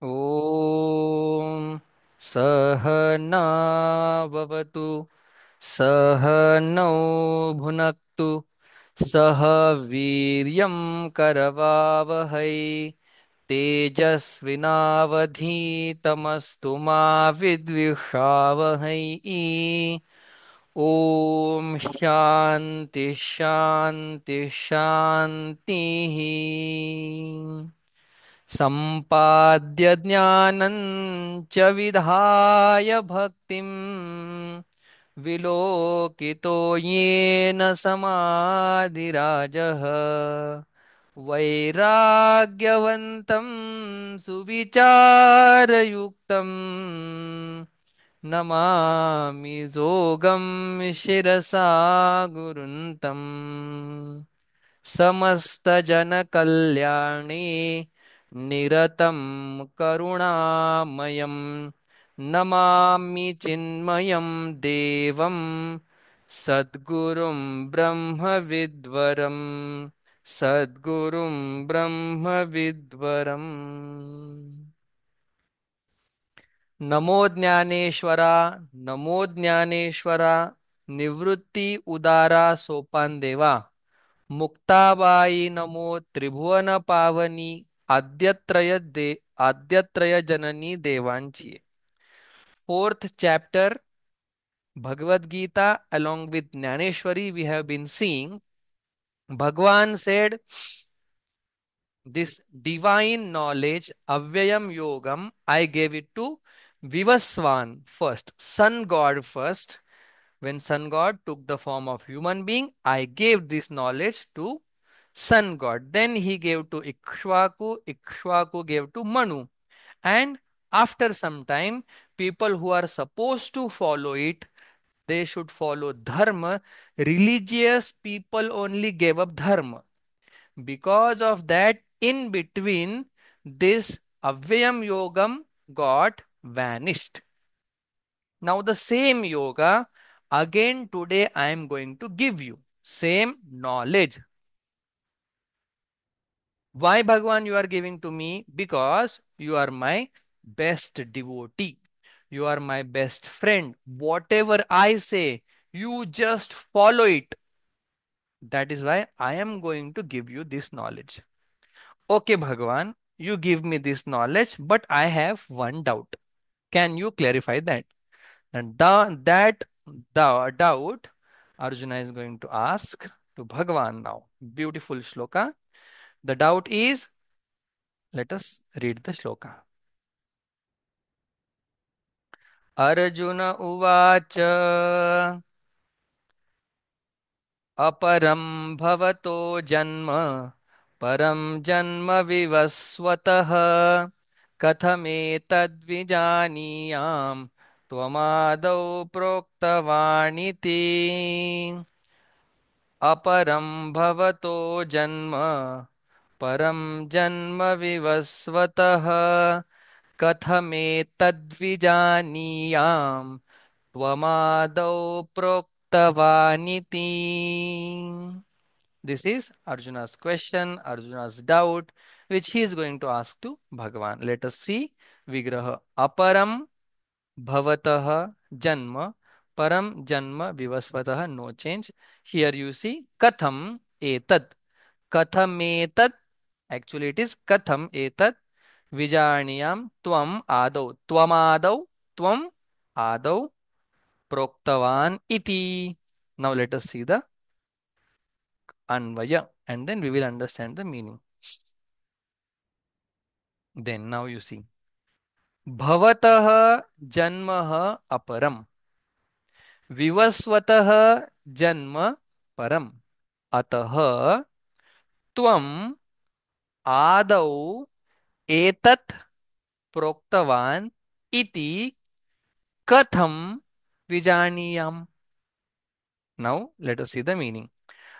ॐ सहनाववतु सहनौ भुनक्तु सह वीर्यं करवावहै तेजस्विनावधीतमस्तु मा विद्विषावहै। ॐ शान्ति शान्ति शान्तिः। सम्पाद्य ज्ञानं च विधाय भक्तिं विलोकितो येन समाधिराजः वैराग्यवन्तं सुविचारयुक्तं नमामि जोगं शिरसा गुरुन्तम्। समस्तजनकल्याणे निरतं करुणामयं नमामि चिन्मयं देवं सद्गुरुं ब्रह्मविद्वरं सद्गुरुं ब्रह्मविद्वरम्। नमो ज्ञानेश्वरा, नमो ज्ञानेश्वरा, निवृत्ति उदारा सोपान देवा, मुक्ताबाई नमो त्रिभुवन पावनी, आद्यत्रय जननी देवांची। Fourth chapter Bhagavad Gita along with Jnaneshwari we have been seeing. Bhagwan said this divine knowledge, Avyayam Yogam, I gave it to Vivaswan first, sun god first. When sun god took the form of human being, I gave this knowledge to sun god. Then he gave to Ikshvaku, Ikshvaku gave to Manu. And after some time, people who are supposed to follow it, they should follow dharma. Religious people only gave up dharma. Because of that, in between, this Avyayam Yogam got vanished. Now, the same yoga again today I am going to give you. Same knowledge. Why, Bhagwan, you are giving to me? Because you are my best devotee. You are my best friend. Whatever I say, you just follow it. That is why I am going to give you this knowledge. Okay, Bhagwan, you give me this knowledge, but I have one doubt. Can you clarify that? And that the doubt Arjuna is going to ask to Bhagwan now. Beautiful shloka. The doubt is, let us read the shloka. Arjun उवाच अपरं भवतो जन्म परं जन्म विवस्वतः कथमेतद्विजानीयाम् त्वमादौ प्रोक्तवानिति। अपरं भवतो जन्म परं जन्म विवस्वतः कथमेतद्विजानीयाम् त्वमादौ प्रोक्तवानिति। This is Arjuna's question, Arjuna's doubt, which he is going to ask to Bhagavan. Let us see. Vigraha aparam bhavatah janma param janma vivasvatah, no change. Here you see katham etad. Katham etad. Actually it is katham etad vijaniyam tvam adau. Tvam adau. Tvam adau proktavan iti. Now let us see the Anvaya and then we will understand the meaning. Then now you see. Bhavatah janmah aparam. Vivasvatah janma param. Atah tvam adau etat proktavan iti katham vijaniyam. Now let us see the meaning.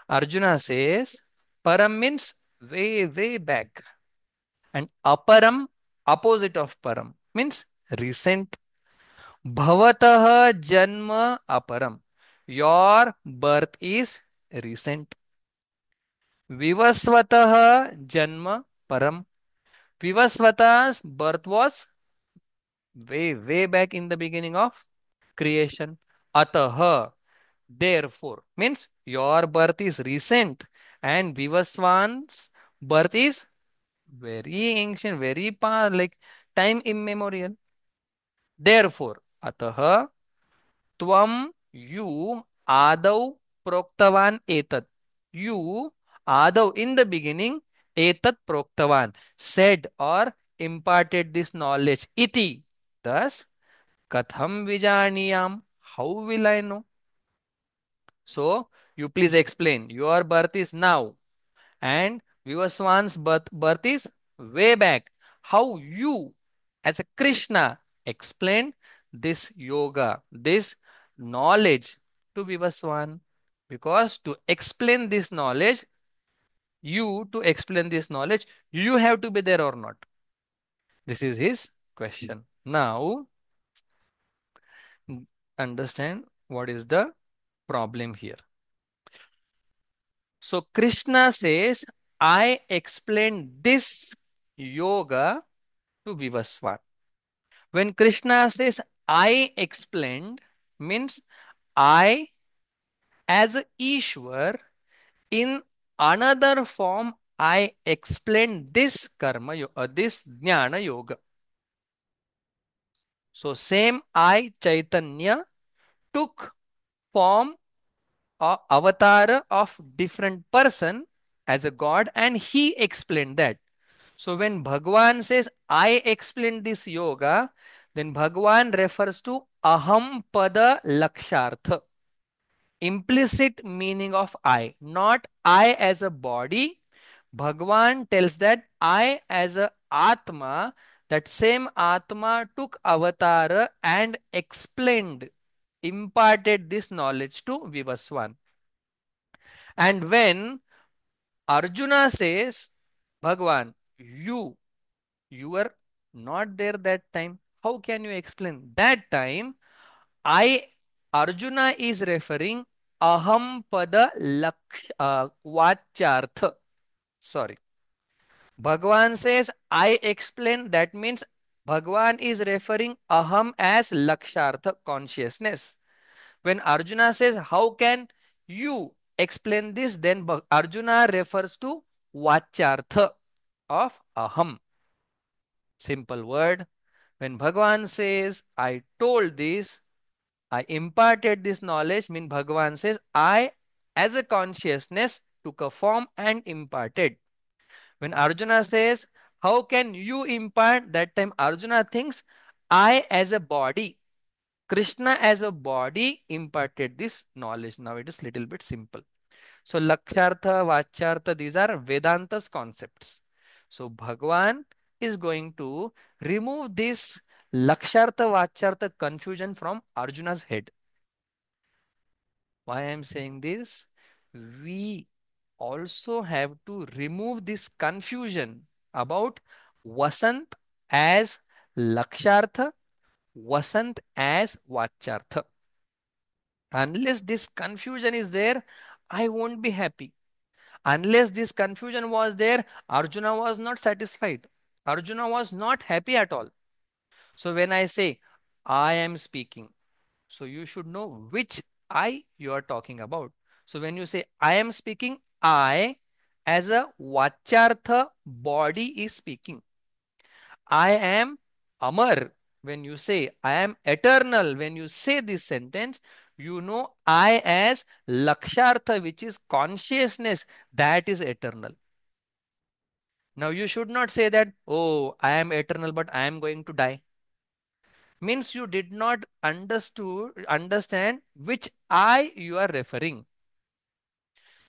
Arjuna says param means way, way back. And aparam, opposite of param, means recent. Bhavatah janma aparam. Your birth is recent. Vivasvatah janma param. Vivasvata's birth was way back in the beginning of creation. Ataha, therefore, means your birth is recent and Vivaswan's birth is very ancient, very past, like time immemorial. Therefore, ataha tvam you adau proktavan etat. You adau in the beginning etat proktavan said or imparted this knowledge. Iti. Thus, katham vijaniyam. How will I know? So, you please explain. Your birth is now and Vivaswan's birth is way back. How you, as a Krishna, explained this yoga, this knowledge to Vivaswan? Because to explain this knowledge, you have to be there or not. This is his question. Now, understand what is the problem here. So Krishna says, I explained this yoga to Vivaswan. When Krishna says, I explained, means I as Ishwar in another form, I explained this this Jnana Yoga. So same I, Chaitanya, took form or avatar of different person as a god and he explained that. So when Bhagwan says, I explained this yoga, then Bhagwan refers to Aham Pada Lakshartha, implicit meaning of I, not I as a body. Bhagwan tells that I as a Atma, that same Atma took avatar and explained, imparted this knowledge to Vivaswan. And when Arjuna says, Bhagwan, you were not there that time. How can you explain? That time, I, Arjuna is referring aham pada vachyartha. Sorry. Bhagwan says, I explain. That means Bhagwan is referring aham as lakshartha, consciousness. When Arjuna says, how can you explain this? Then Arjuna refers to vachyartha of aham. Simple word. When Bhagwan says, I told this, I imparted this knowledge, mean Bhagwan says, I as a consciousness took a form and imparted. When Arjuna says, how can you impart? That time Arjuna thinks, I as a body, Krishna as a body imparted this knowledge. Now it is little bit simple. So Lakshartha, Vachyartha, these are Vedanta's concepts. So Bhagwan is going to remove this Lakshartha, Vachyartha confusion from Arjuna's head. Why I am saying this? We also have to remove this confusion about Vasant as Lakshartha, Vasant as Vachyartha. Unless this confusion is there, I won't be happy. Unless this confusion was there, Arjuna was not satisfied. Arjuna was not happy at all. So when I say, I am speaking, so you should know which I you are talking about. So when you say, I am speaking, I as a Vachyartha body is speaking. I am Amar. When you say, I am eternal, when you say this sentence, you know I as Lakshartha, which is consciousness, that is eternal. Now you should not say that, oh, I am eternal, but I am going to die. Means you did not understand which I you are referring.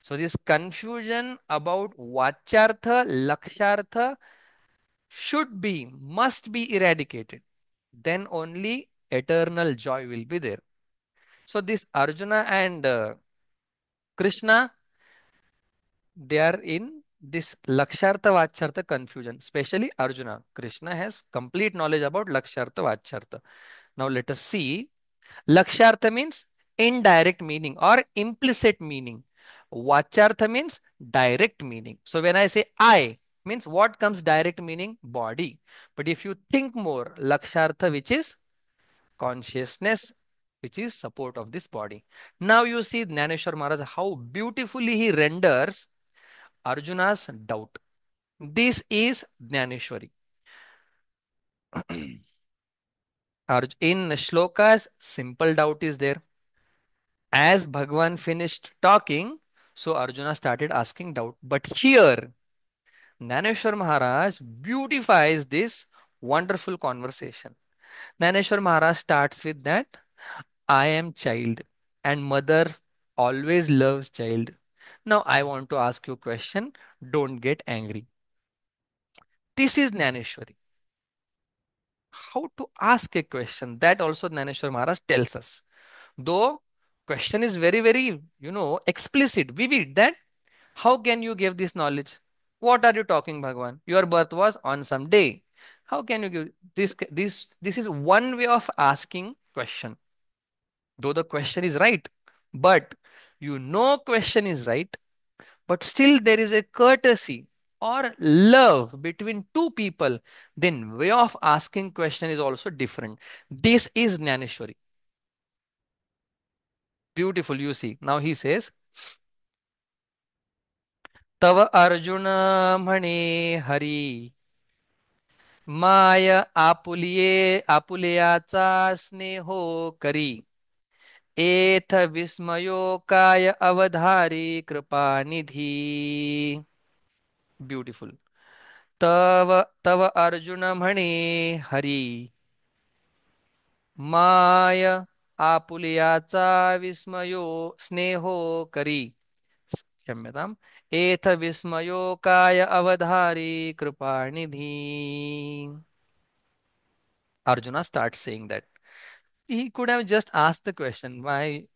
So this confusion about Vachyartha, Lakshartha must be eradicated. Then only eternal joy will be there. So this Arjuna and Krishna, they are in this Lakshartha Vachyartha confusion, especially Arjuna. Krishna has complete knowledge about Lakshartha Vachyartha. Now let us see. Lakshartha means indirect meaning or implicit meaning. Vachyartha means direct meaning. So when I say I, means what comes direct meaning body. But if you think more, lakshartha, which is consciousness, which is support of this body. Now you see Jnaneshwar Maharaj how beautifully he renders Arjuna's doubt. This is Jnaneshwari. In shlokas simple doubt is there. As Bhagwan finished talking, so Arjuna started asking doubt. But here, Naneshwar Maharaj beautifies this wonderful conversation. Naneshwar Maharaj starts with that I am child and mother always loves child. Now I want to ask you a question. Don't get angry. This is Naneshwari. How to ask a question? That also Naneshwar Maharaj tells us. Though question is very, very, explicit, vivid that how can you give this knowledge? What are you talking, Bhagwan? Your birth was on some day. How can you give this? This is one way of asking question. Though the question is right, but question is right, but still there is a courtesy or love between two people. Then way of asking question is also different. This is Jnaneshwari. Beautiful, you see. Now he says, तव अर्जुन म्हणे हरी my आपुलियाचा स्नेहो करी एथ विस्मयो काय अवधारी कृपानिधी. Beautiful. तव तव अर्जुन म्हणे हरी my आपुलियाचा विस्मयो स्नेहो करी क्षम्यताम एथ विस्मयो काय अवधारी कृपानिधी. Arjuna starts saying that. He could have just asked the question, why,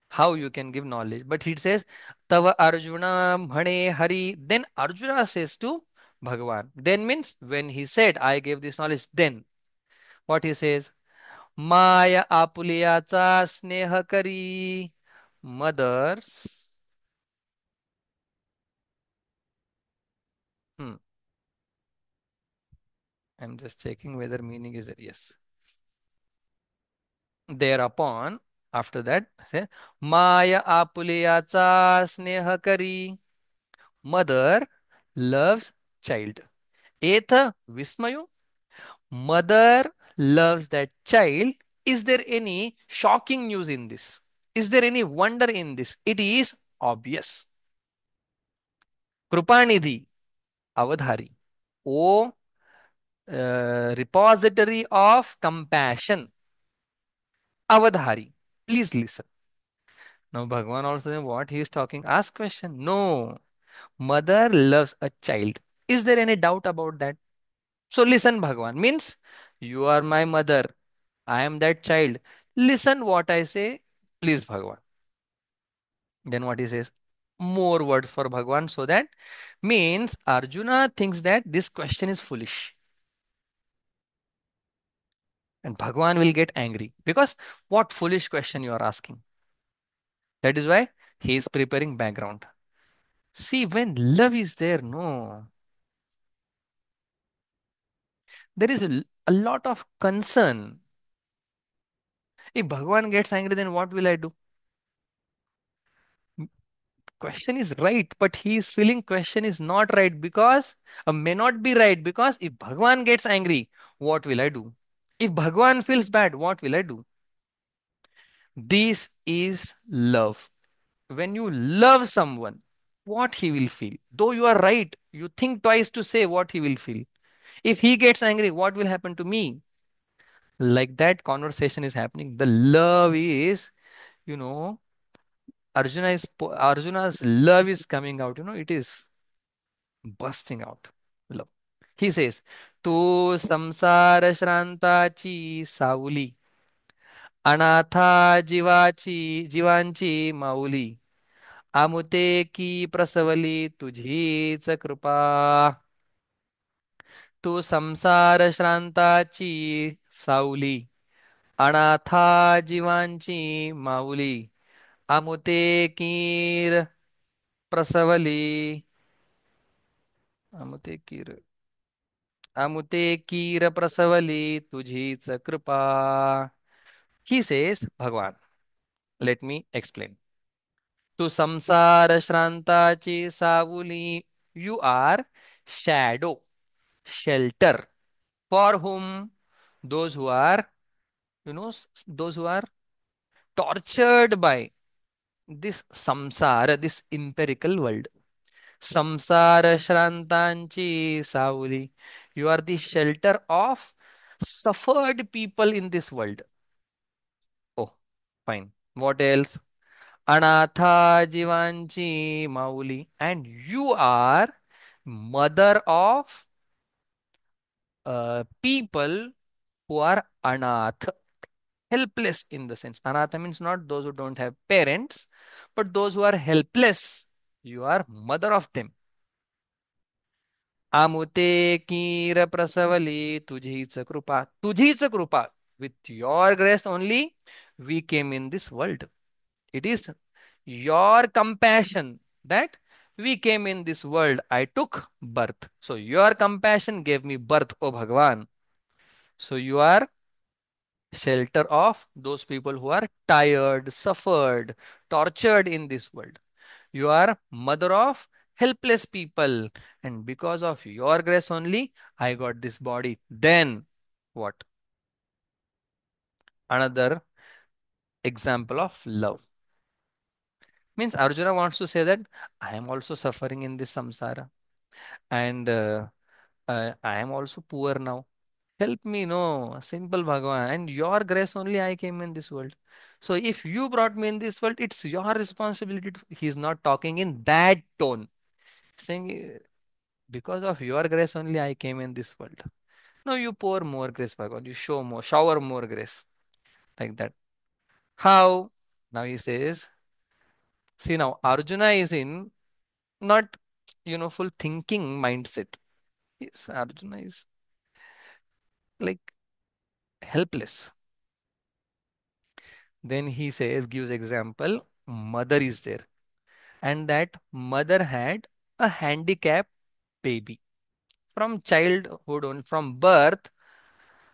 how you can give knowledge. But he says, Tava Arjuna Bhane Hari. Then Arjuna says to Bhagavan. Then means when he said, I gave this knowledge, then what he says, Maya Apuliyacha Sneha Kari. Mothers. Hmm, I'm just checking whether meaning is there. Yes. Thereupon, after that, say, Maya Apuliyacha Sneha Kari. Mother loves child. Etha Vismayo. Mother loves that child. Is there any shocking news in this? Is there any wonder in this? It is obvious. Krupanidhi, Avadhari. O repository of compassion. Avadhari. Please listen. Now Bhagwan also saying what he is talking. Ask question. No. Mother loves a child. Is there any doubt about that? So listen, Bhagwan means you are my mother. I am that child. Listen what I say, please, Bhagwan. Then what he says, more words for Bhagwan. So that means Arjuna thinks that this question is foolish. And Bhagwan will get angry because what foolish question you are asking. That is why he is preparing background. See, when love is there, no, there is a lot of concern. If Bhagwan gets angry, then what will I do? Question is right, but he is feeling question is not right because may not be right because if Bhagwan gets angry, what will I do? If Bhagwan feels bad, what will I do? This is love. When you love someone, what he will feel. Though you are right, you think twice to say what he will feel. If he gets angry, what will happen to me? Like that conversation is happening. The love is, you know, Arjuna's love is coming out. It is bursting out. Love. He says, "तू संसार श्रांताची सावली, अनाथा जीवांची माऊली, आमुते की प्रसवली तुझीच कृपा. तू संसार श्रांताची सावली, अनाथा जीवांची माऊली, आमुते कीर प्रसवली अमुते कीर अमुते कीर प्रसवली तुझीच कृपा. He says, Bhagwan, let me explain. तू संसार श्रांताची सावली. You are shadow, shelter. For whom? Those who are, those who are tortured by this samsara, this empirical world. Samsara shrantanchi sauli. You are the shelter of suffered people in this world. Oh, fine. What else? Anatha jivanchi mauli. And you are mother of people who are anath, helpless in the sense. Anatha means not those who don't have parents, but those who are helpless. You are mother of them. आमुते कीर प्रसवली तुझीच कृपा. तुझीच कृपा. With your grace only, we came in this world. It is your compassion that we came in this world. I took birth. So your compassion gave me birth, O Bhagwan. So you are shelter of those people who are tired, suffered, tortured in this world. You are mother of helpless people. And because of your grace only, I got this body. Then what? Another example of love. Means Arjuna wants to say that I am also suffering in this samsara. And I am also poor now. Help me, no, simple Bhagavan. And your grace only I came in this world. So if you brought me in this world, it's your responsibility. He's not talking in that tone. Saying, because of your grace only I came in this world. No, you pour more grace, Bhagavan. You show more, shower more grace. Like that. How? Now he says, see now, Arjuna is in not, full thinking mindset. Yes, Arjuna is like helpless. Then he says, gives example, mother is there. And that mother had a handicapped baby. From childhood, on, from birth,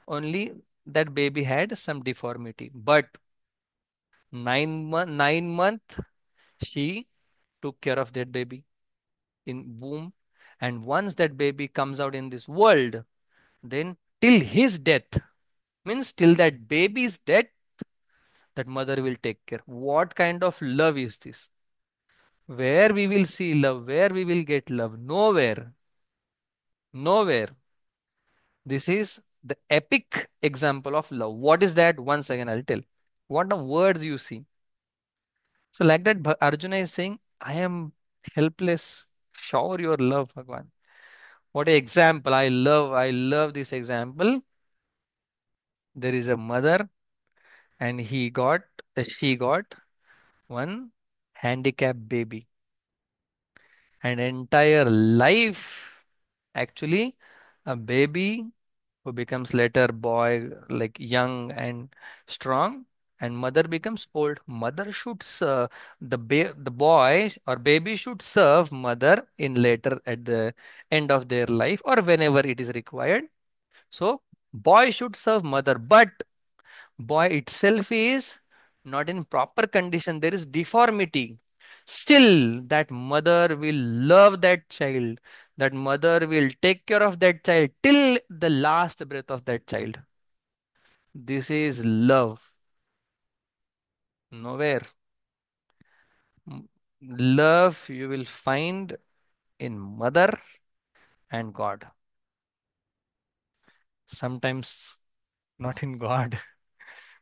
only that baby had some deformity. But 9 month she took care of that baby in womb. And once that baby comes out in this world, then till his death, means till that baby's death, that mother will take care. What kind of love is this? Where we will see love, where we will get love? Nowhere. Nowhere. This is the epic example of love. What is that? Once again, I'll tell. What the words you see. So, like that, Arjuna is saying, I am helpless. Shower your love, Bhagwan. What an example. I love this example. There is a mother, and she got one handicapped baby. An entire life, actually, a baby who becomes later boy, like young and strong, and mother becomes old. Mother should serve the boy or baby should serve mother in later at the end of their life or whenever it is required. So boy should serve mother, but boy itself is not in proper condition. There is deformity. Still, that mother will love that child. That mother will take care of that child till the last breath of that child. This is love. Nowhere. Love you will find in mother and God. Sometimes not in God.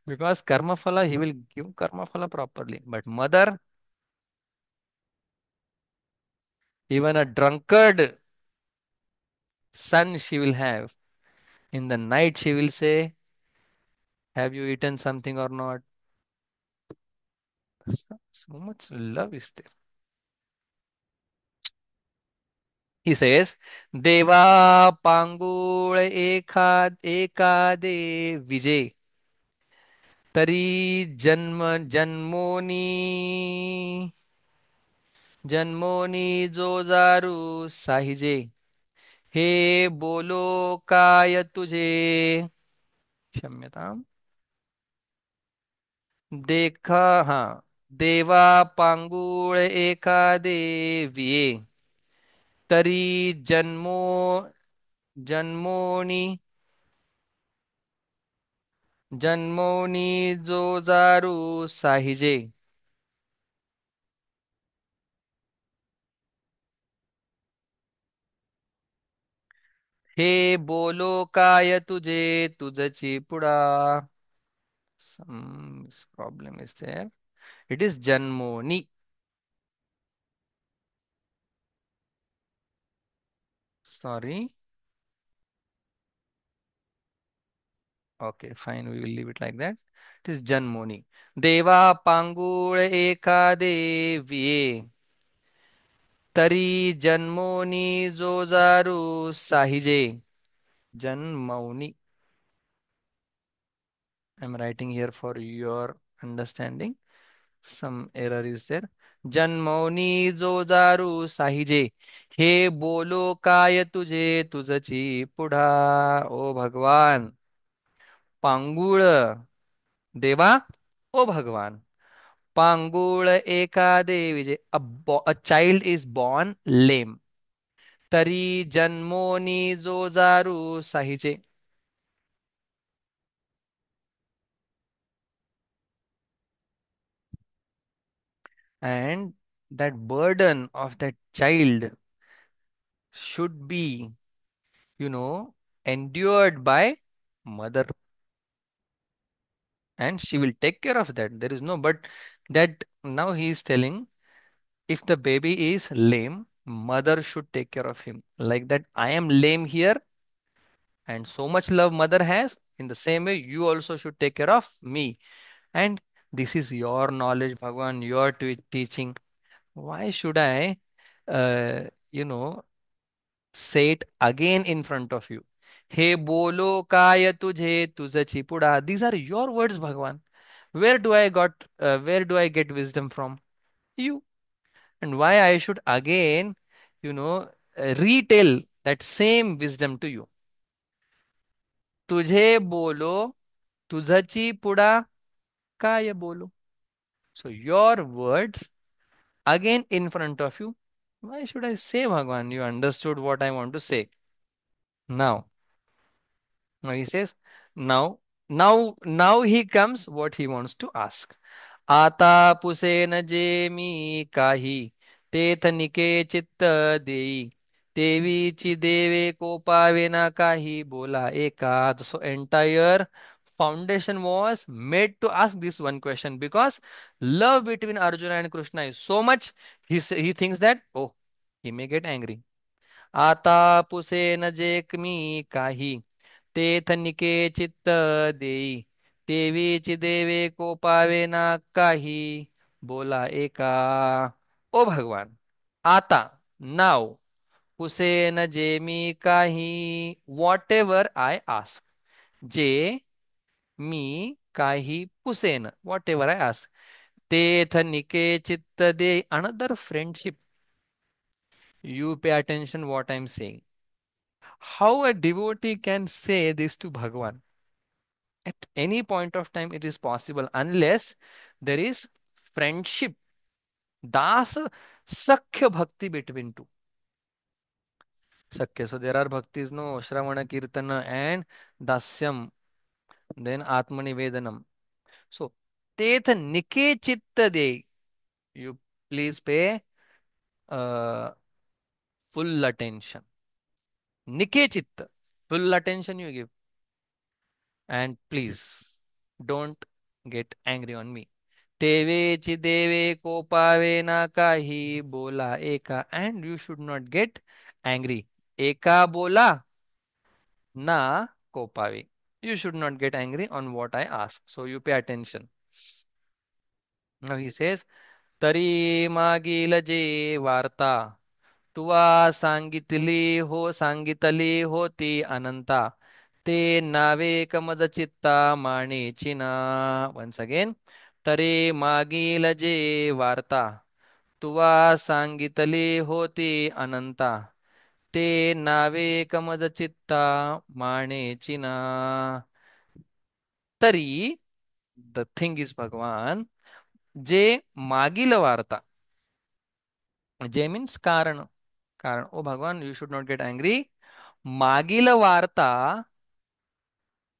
Because karma phala, he will give karma phala properly. But mother, even a drunkard son she will have. In the night, she will say, have you eaten something or not? So much love is there. He says, Deva Pangul Ekade Vijay. Tari Janmoni Jozaru Sahije. हे बोलो काय तुझे, क्षम्यताम, देखा, हाँ, देवा पांगुळ एका देविये, तरी जन्मो जन्मोनी जन्मोनी जो जारू साहिजे. हे बोलो काय तुझे, तुझची पुडा. Some problem is there. It is Janmoni. Sorry. Okay, fine. We will leave it like that. It is Janmoni. Deva Pangul Eka Deviye. Tari Janmoni Zozaru Sahije. Janmoni. I'm writing here for your understanding. Some error is there. जन्मौनी जो दारू साहिजे, हे बोलो काय तुझे, तुझची पुढा. ओ भगवान, पांगुळ, देवा, ओ भगवान, पांगुळ एका देवीजे, a child is born lame, तरी जन्मोनी जो दारू साहिजे. And that burden of that child should be, endured by mother, and she will take care of that. There is no but. That now he is telling, if the baby is lame, mother should take care of him. Like that, I am lame here, and so much love mother has. In the same way, you also should take care of me. And this is your knowledge, Bhagwan, your teaching. Why should I, uh, you know, say it again in front of you? He bolo kaya tujhe tujachi puda. These are your words, Bhagwan. Where do I get wisdom from? You. And why I should again, you know, retell that same wisdom to you. तुझे बोलो, तुझची पुडा काय बोलो. So your words again in front of you. Why should I say, Bhagwan? You understood what I want to say. Now he says, now he comes what he wants to ask. आता पुसेन जे मी काही, तेथ निके चित्त देई, देवीची देवे कोपावे ना काही, बोला एका. So entire foundation was made to ask this one question, because love between Arjuna and Krishna is so much. He thinks that, oh, he may get angry. आता पुसेन जे मी काही, तेथ निके चित्त देई, देवीची देवे को पावे ना काही, बोला एका. ओ भगवान, आता, नाव, पुसेन जे मी काही, वॉट एव्हर आय आस्क, जे मी काही पुसेन, वॉट एव्हर आय आस्क, तेथ निके चित्त दे, another friendship. You pay attention what I'm saying. How a devotee can say this to Bhagwan? At any point of time, it is possible, unless there is friendship, das, sakhya bhakti between two. Sakhya. So there are bhaktis, no, Shravana Kirtana and Dasyam, then Atmani Vedanam. So, Teth Nike Chitta De. You please pay uh, full attention. Nike Chitta. Full attention you give. And please don't get angry on me. तेवेची देवे कोपावे ना काही, बोला एका. And you should not get angry. Eka bola na kopawe. You should not get angry on what I ask. So you pay attention. Now he says, तरी मागील जे वार्ता, तुवा सांगितली होती अनंता, ते नावे कमज चित्ता मानेची ना. Once again, तरी मागील जे वार्ता, तुवा सांगितली होती अनंता, ते नावे कमज चित्ता मानेची ना. तरी द थिंग इज भगवान, जे मागील वार्ता, जे मीन्स कारण, कारण ओ भगवान you should not get angry. मागील वार्ता,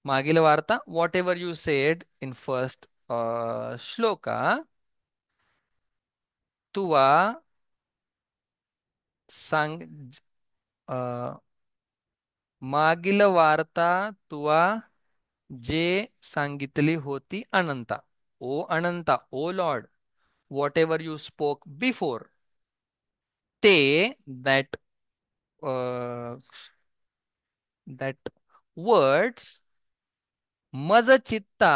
मागील वार्ता whatever you said in first shloka, तुवा सांग, अ, मागील वार्ता तुवा जे सांगितली होती Ananta. O Ananta, O Lord, whatever you spoke before, ते दॅट दॅट वर्ड्स मज चित्ता,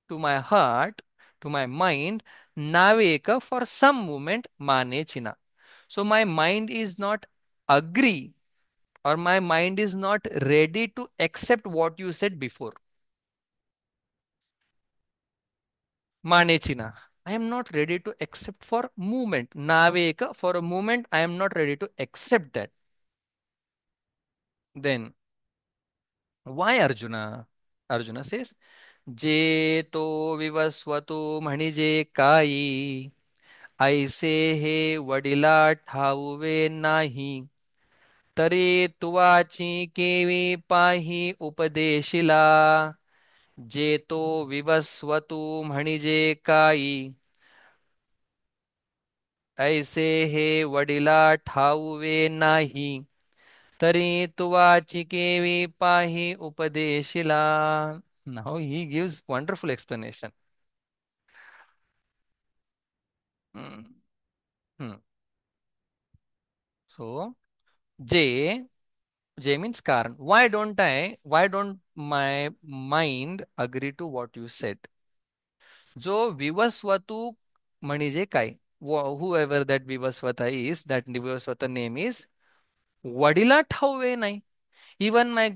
to my heart, to my mind, naveka for some moment mane china. So my mind is not agree, or my mind is not ready to accept what you said before. Mane china. I am not ready to accept for moment. Naveka for a moment I am not ready to accept that. Then why Arjuna? Arjuna says, जे तो विवस्वतो म्हणजे काही, ऐसे हे वडिला ठाऊवे नाही. तरी तुवाची केवी पाही उपदेशिला. जे तो विवस्वतू म्हणजे काही, ऐसे हे वडिला ठाऊवे नाही. तरी तुवाची केवी पाही उपदेशिला. Now he gives wonderful explanation. Hmm. Hmm. So J, J means Karan. Why don't my mind agree to what you said? जो विवस्वतू म्हणजे काय? Whoever that Vivaswata is, that Vivaswata name is, वडिला ठाऊवे नाही. Even my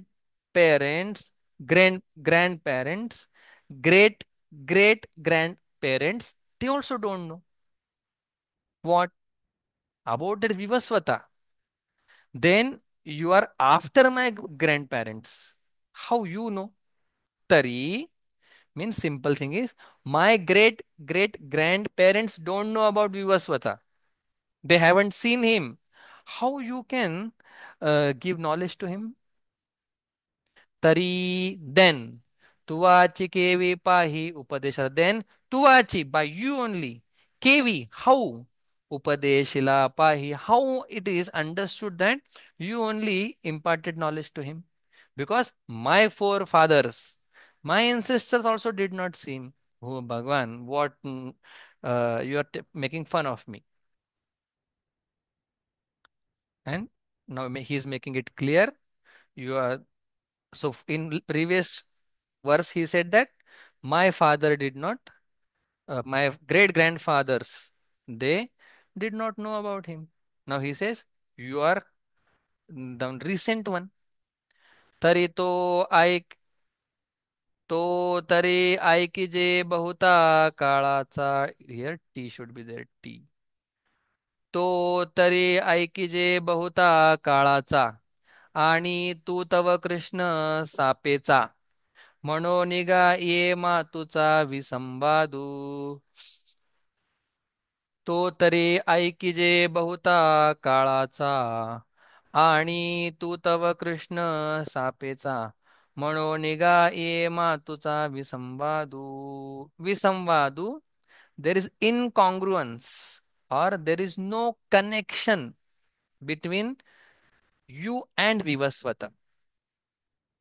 parents, grandparents, great grandparents, they also don't know what about that Vivaswata. Then you are after my grandparents. How you know? Tari means simple thing is my great grandparents don't know about Vivaswata. They haven't seen him. How you can give knowledge to him? Tari then tuvachi kevi pahi upadesha. Then tuvachi by you only. Kevi how? Upadeshila pahi. How it is understood that you only imparted knowledge to him? Because my forefathers, my ancestors also did not see him. Oh Bhagwan, what you are making fun of me. And now he is making it clear. You are so in previous verse he said that my father did not, my great grandfathers, they did not know about him. Now he says you are the recent one. तरी तो तरी ऐकिजे बहुता काळाचा. Here T should be there. T. तो तरी ऐकिजे बहुता काळाचा, आणि तू तव कृष्ण सापेचा. म्हणो निगा ये मातुचा विसंवादू. तो तरी ऐकिजे बहुता काळाचा, आणि तू तव कृष्ण सापेचा. म्हणो निगा ये मातुचा विसंवादू. विसंवादू, there is incongruence, or there is no connection between you and Vivaswata.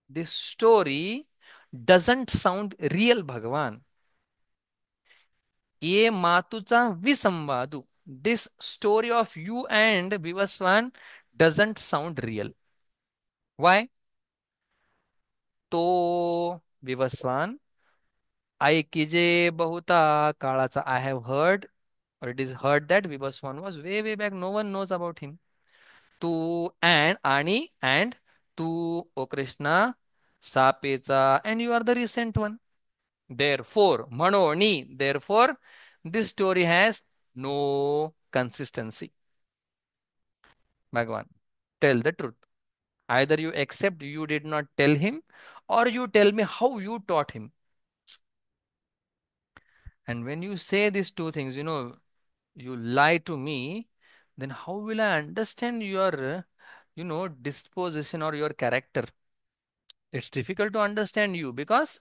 This story doesn't sound real, Bhagavan. ये मातुचा विसंवादू. This story of you and Vivaswan doesn't sound real. Why? तो Vivaswan ऐकिजे बहुता काळाचा. I have heard, or it is heard that Vivaswan was way back. No one knows about him. तू and आणि and तू O Krishna सापेचा, and you are the recent one. Therefore, म्हणून therefore this story has no consistency. Bhagavan. Tell the truth. Either you accept you did not tell him, or you tell me how you taught him. And when you say these two things, you lie to me, then how will I understand your, disposition or your character? It's difficult to understand you because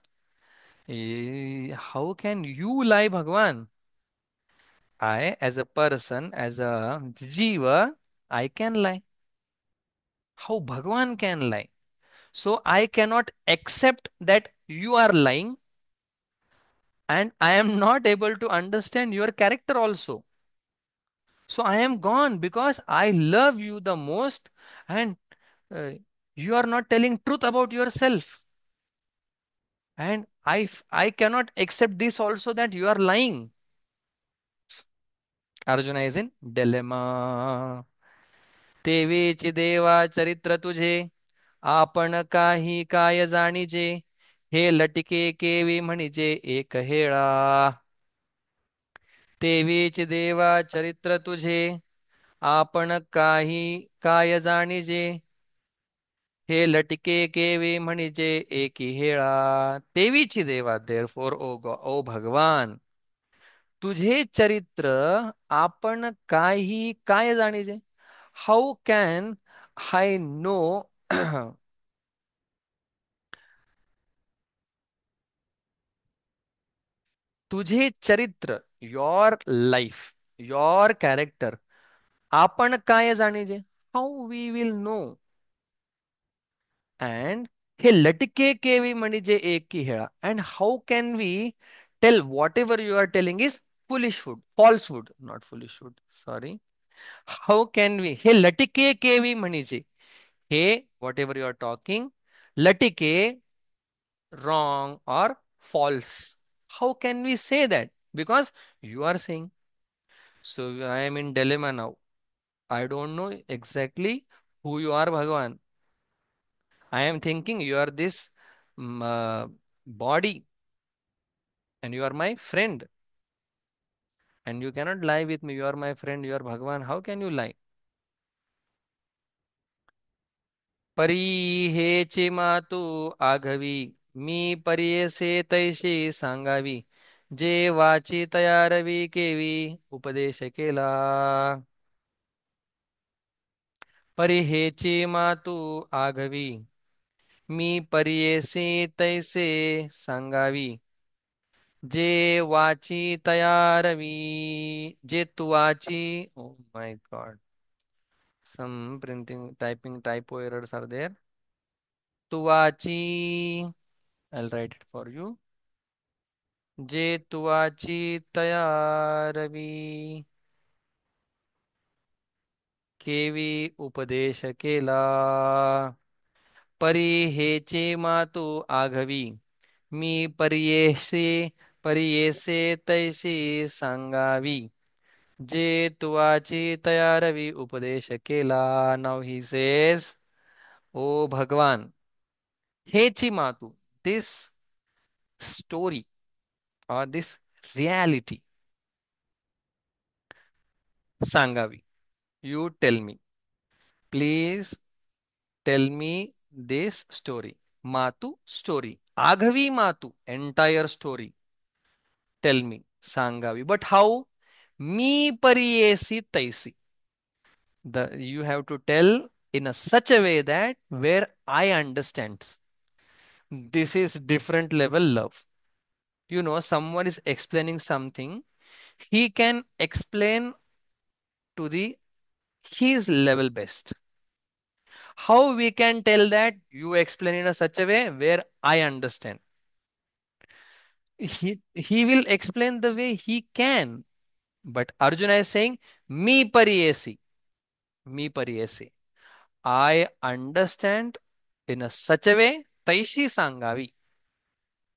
how can you lie, Bhagwan? I, as a person, as a jiva, I can lie. How Bhagwan can lie? So I cannot accept that you are lying, and I am not able to understand your character also. So I am gone because I love you the most, and uh, you are not telling truth about yourself. And I cannot accept this also that you are lying. Arjuna is in dilemma. तेवेची देवा चरित्र तुझे आपण काही काय जाणीजे हे लटिके केवी म्हणिजे एक हेळा तेवेची देवा चरित्र तुझे आपण काही काय जाणीजे हे लटिके केवी म्हणिजे एकी हेळा तेवीची देवा देअरफॉर ओ भगवान तुझे चरित्र आपण काही काय जाणीजे हाऊ कॅन आय नो तुझे चरित्र योर लाईफ योर कॅरेक्टर आपण काय जाणीजे how we will know and हे लटके केवी म्हणजे एकी हेळा and how can we tell whatever you are telling is foolishhood falsehood not foolishhood sorry how can we हे लटके केवी म्हणजे हे whatever you are talking लटिके wrong or false. How can we say that? Because you are saying. So I am in dilemma now. I don't know exactly who you are, Bhagavan. I am thinking you are this body and you are my friend. And you cannot lie with me. You are my friend. You are Bhagavan. How can you lie? परी हेचे मातू आघवी मी परियसे तैशी सांगावी जे वाची तयारवी केवी उपदेश केला परी हेचे मातू आघवी मी परियसे तैसे सांगावी जे वाची तयारवी जे तू वाची oh my God some printing typing typo errors are there तू वाची I'll write it for you जे तुवाची तयारवी केवी उपदेश केला परी हेचे मातू आघवी मी परियेसे तैसी सांगावी जे तुवाची तयारवी उपदेश केला नाव ही सेज ओ भगवान हेची मातू this story or this reality सांगावी you tell me please tell me this story मातू story आघवी मातू entire story tell me सांगावी but how मी परियेसी तैसी the you have to tell in a such a way that where I understands this is different level love someone is explaining something he can explain to the his level best. How we can tell that you explain in a such a way where I understand? He will explain the way he can. But Arjuna is saying, me pariyesi, me pariyesi. I understand in a such a way, taishi sangavi.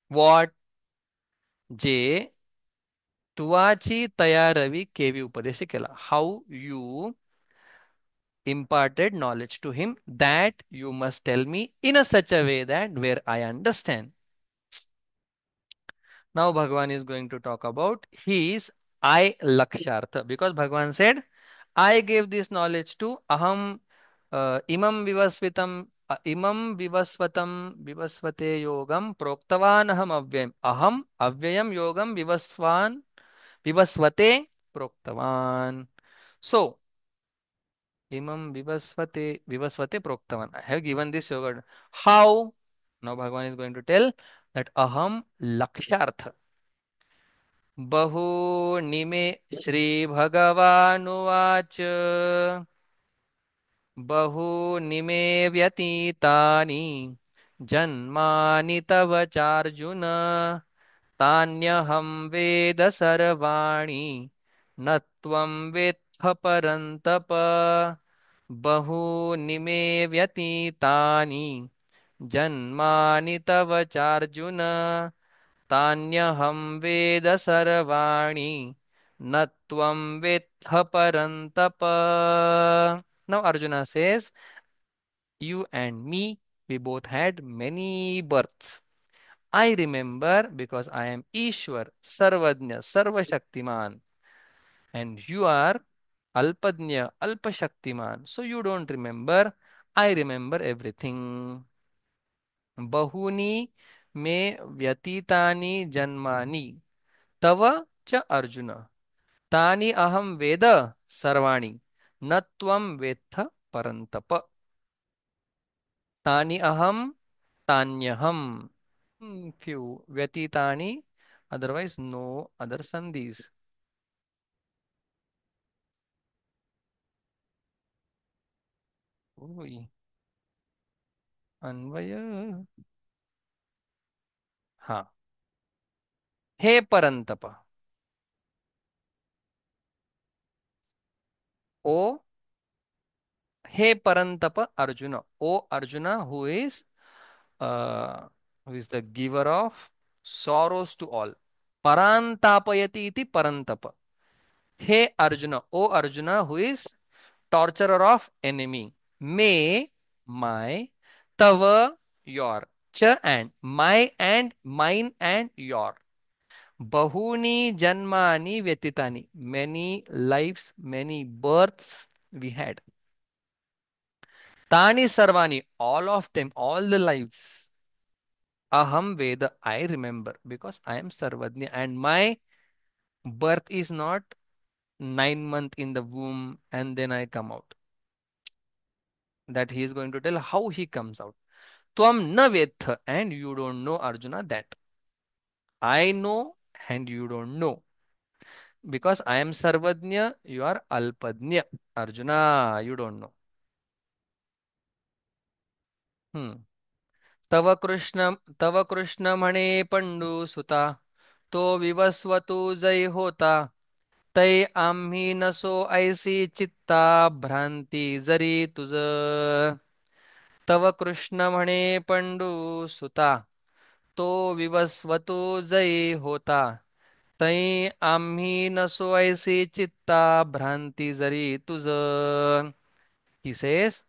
What? जे तुवाची तयारवी केवी उपदेश केला. How you imparted knowledge to him that you must tell me in a such a way that where I understand. Now Bhagwan is going to talk about his I Lakshartha because Bhagwan said, I gave this knowledge to Aham इमं विवस्वते योगं प्रोक्तवान् अहम् अव्ययं योगं विवस्वते प्रोक्तवान्. So विवस्वते प्रोक्तवान्. I have given this yoga. How? Now Bhagavan is going to tell that aham lakshartha. बहूनि मे श्रीभगवानुवाच बहूनि मे व्यतीतानि जन्मानि तव चार्जुन तान्यहं वेद सर्वाणि न त्वं वेत्थ परन्तप बहूनि मे व्यतीतानि जन्मानि तव चार्जुन तान्यहं वेद सर्वाणि न त्वं वेत्थ परन्तप. Now Arjuna says, you and me, we both had many births. I remember because I am Ishwar, Sarvajna, Sarvashaktiman, and you are Alpadnya, Alpashaktiman. So you don't remember. I remember everything. Bahuni me vyatitani janmani तव च अर्जुन तानि अहं वेद सर्वाणि न त्वं वेत्थ परन्तप तानि अहं तान्यहं. Few व्यतीतानि, otherwise no other sandhis. ओय, अन्वय. हाँ. हे परंतप. ओ, हे परंतप अर्जुन. ओ arjuna, uh, who is the giver of sorrows to all. Parantapayati iti parantapa. Hey Arjuna, O Arjuna, who is torturer of enemy. May, my, tava, your, cha and, my and, mine and your. Bahuni janmani vyatitani. Many lives, many births we had. Tani sarvani, all of them, all the lives. Aham Veda, I remember because I am Sarvadnya and my birth is not 9 months in the womb and then I come out. That he is going to tell how he comes out. Tvam na vetha, and you don't know Arjuna that. I know and you don't know. Because I am Sarvadnya, you are Alpadnya. Arjuna, you don't know. Hmm. तव कृष्ण म्हणे पंडू सुता तो विवस्वतु जय होता तै आम्ही नसो ऐसी चित्ता भ्रांती जरी तुझ तव कृष्ण म्हणे पंडू सुता तो विवस्वतो जयी होता तै आम्ही नसो ऐसी चित्ता भ्रांती जरी तुझ. He says,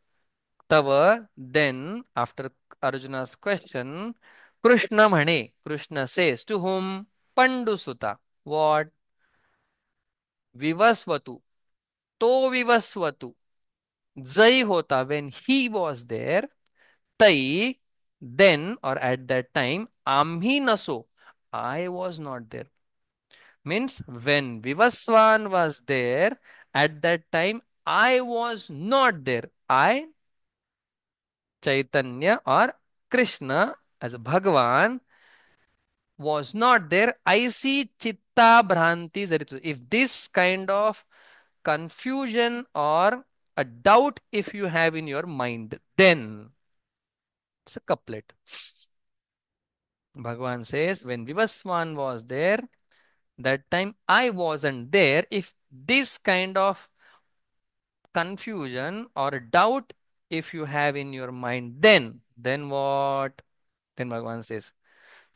Tava, then after Arjuna's question, Krishna म्हणे, Krishna says to whom? Pandu Suta. What? Vivasvatu. To Vivasvatu. Jai hota, when he was there, Tai, then or at that time, Amhi naso, I was not there. Means when Vivaswan was there, at that time, I was not there. I, Chaitanya or Krishna as a Bhagavan was not there. I see chitta bhranti zaritu. If this kind of confusion or a doubt if you have in your mind, then it's a couplet. Bhagavan says, when Vivaswan was there, that time I wasn't there. If this kind of confusion or doubt if you have in your mind, then what? Then Bhagavan says,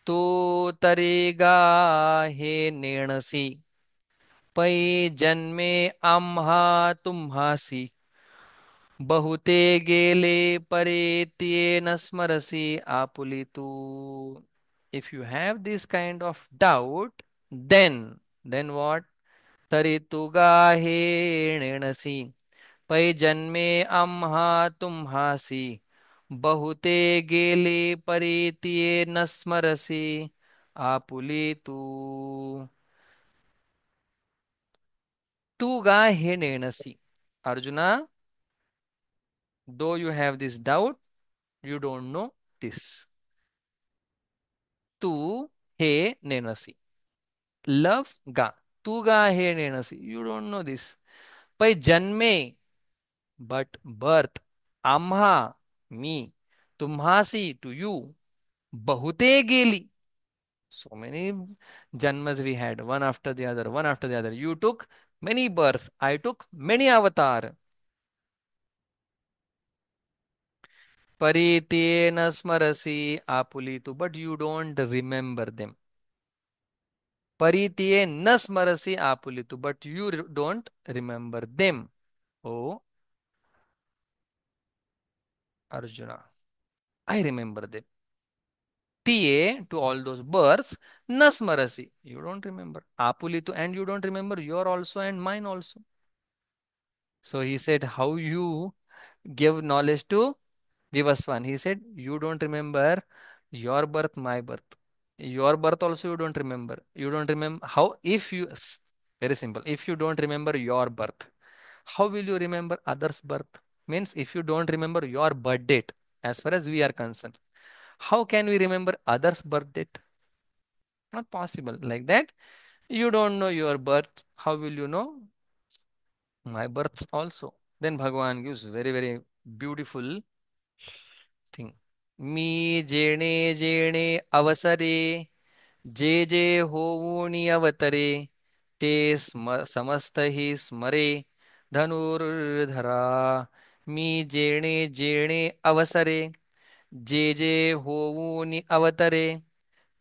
तू तरेगा हे नेणसी पै जन्मे आम्हा तुम्हासी बहुते गेले परे न स्मरसी आपुली तू. If you have this kind of doubt, then what? तरी तू गा हे नेणसी पै जन्मे आम्हा तुम्हासी बहुते गेले परीतिये न स्मरसी आपुले तू तू गा हे नेणसी arjuna though you have this doubt you don't know this तू हे नेणसी love गा तू गा हे नेणसी you don't know this पै जन्मे but birth आम्हा me तुम्हासी to you बहुते गेली so many janmas we had one after the other one after the other you took many births I took many avatar परित्येन स्मरसि आपुलितु but you don't remember them परित्येन न स्मरसि आपुलितु but you don't remember them oh Arjuna I remember them tiye to all those births na smarasi you don't remember apulitu and you don't remember your also and mine also so he said how you give knowledge to Vivaswan he said you don't remember your birth my birth your birth also you don't remember you don't remember how if you very simple if you don't remember your birth how will you remember others birth means if you don't remember your birth date as far as we are concerned how can we remember others birth date not possible like that you don't know your birth how will you know my birth also then Bhagavan gives very beautiful thing मी जेणे जेणे अवसरे जे जे होऊनी अवतरे ते समस्त ही स्मरे धनुर्धरा मी जेणे जेणे अवसरे जे जे होऊनी अवतरे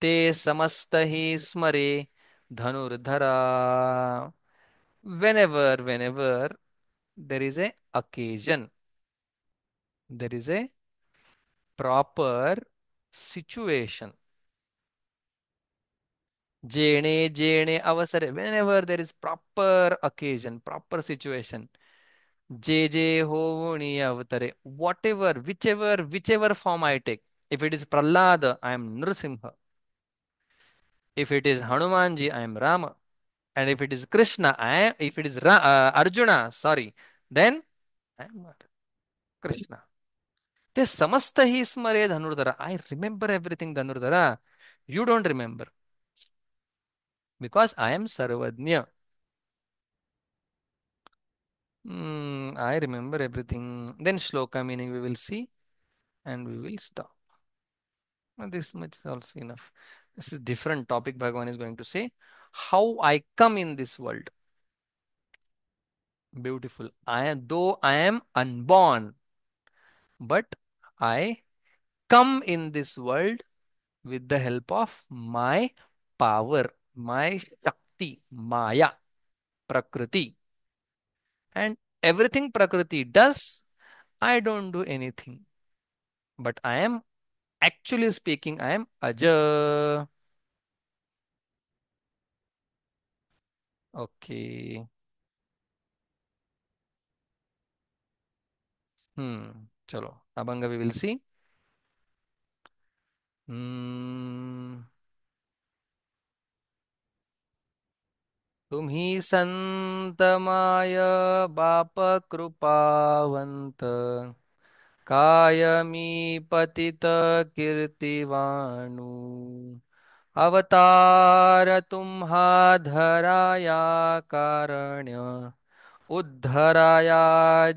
ते समस्त ही स्मरे धनुर्धरा whenever there is a occasion there is a proper situation Jene, Jene, avasare. Whenever there is proper occasion, proper situation, JJ Hovuni avatare. Whatever, whichever form I take. If it is Prahlada, I am Nrsimha. If it is Hanumanji, I am Rama. And if it is Krishna, if it is Arjuna, sorry, then I am Krishna. This samasta hi smare Dhanurdhara. I remember everything Dhanurdhara. You don't remember because I am Sarvadnya. I remember everything. Then shloka meaning we will see and we will stop. This much is also enough. This is different topic Bhagavan is going to say. How I come in this world. Beautiful. Though I am unborn, but I come in this world with the help of my power, my Shakti, Maya, Prakriti. And everything Prakriti does, I don't do anything. But I am actually speaking, I am Aja. Okay. चलो abhang we will see. Hmm. तुम ही संत my बाप कृपावंत कायमी पतित कीर्तिवाणु अवतार तुम्हा धराया कारण्य उद्धराया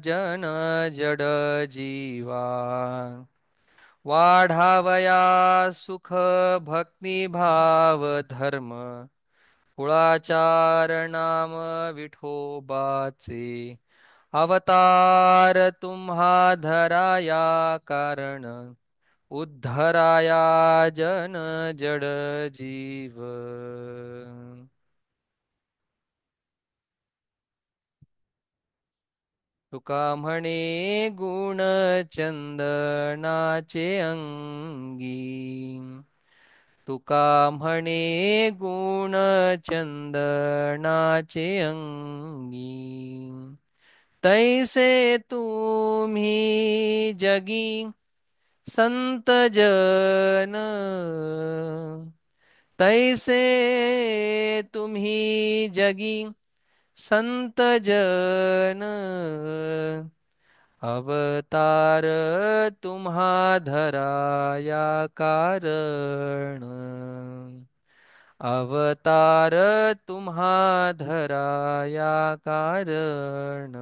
जन जड जीवा वाढावया सुख भक्ती भाव धर्म कुळाचार नाम विठोबाचे अवतार तुम्हा धराया कारण उद्धराया जन जड जीव तुका म्हणे गुण चंदनाचे अंगी तुका म्हणे गुण चंदनाचे अंगी तैसे तुम्ही जगी संत जन, तैसे तुम्ही जगी संत जन, अवतार तुम्हा धराया कारण, अवतार तुम्हा धराया कारण,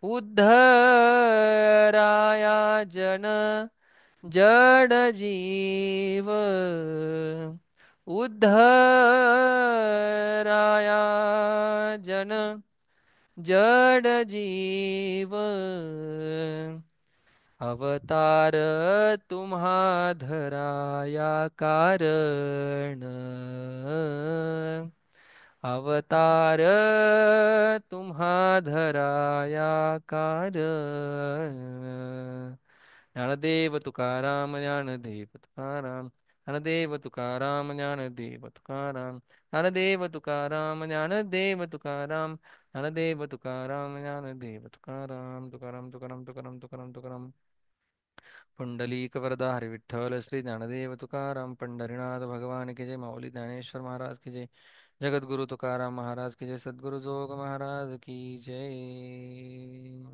उद्धराया जन जड जीव, उद्धराया जन जड जीव, अवतार तुम्हा धराया कारण, अवतार तुम्हा धराया कारण. ज्ञानदेव तुकाराम ज्ञानदेव तुकाराम ज्ञानदेव तुकाराम ज्ञानदेव तुकाराम ज्ञानदेव तुकाराम ज्ञानदेव तुकाराम ज्ञानदेव तुकाराम ज्ञानदेव तुकाराम तुकाराम तुकाराम तुकाराम तुकाराम तुकाराम. पुंडलीक वरदा हरि विठ्ठल श्री ज्ञानदेव तुकाराम पंढरीनाथ भगवान की जय. माऊली ज्ञानेश्वर महाराज की जय. जगद्गुरु तुकाराम महाराज की जय. सद्गुरु जोग महाराज की जय.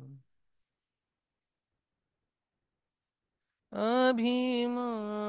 अभिमान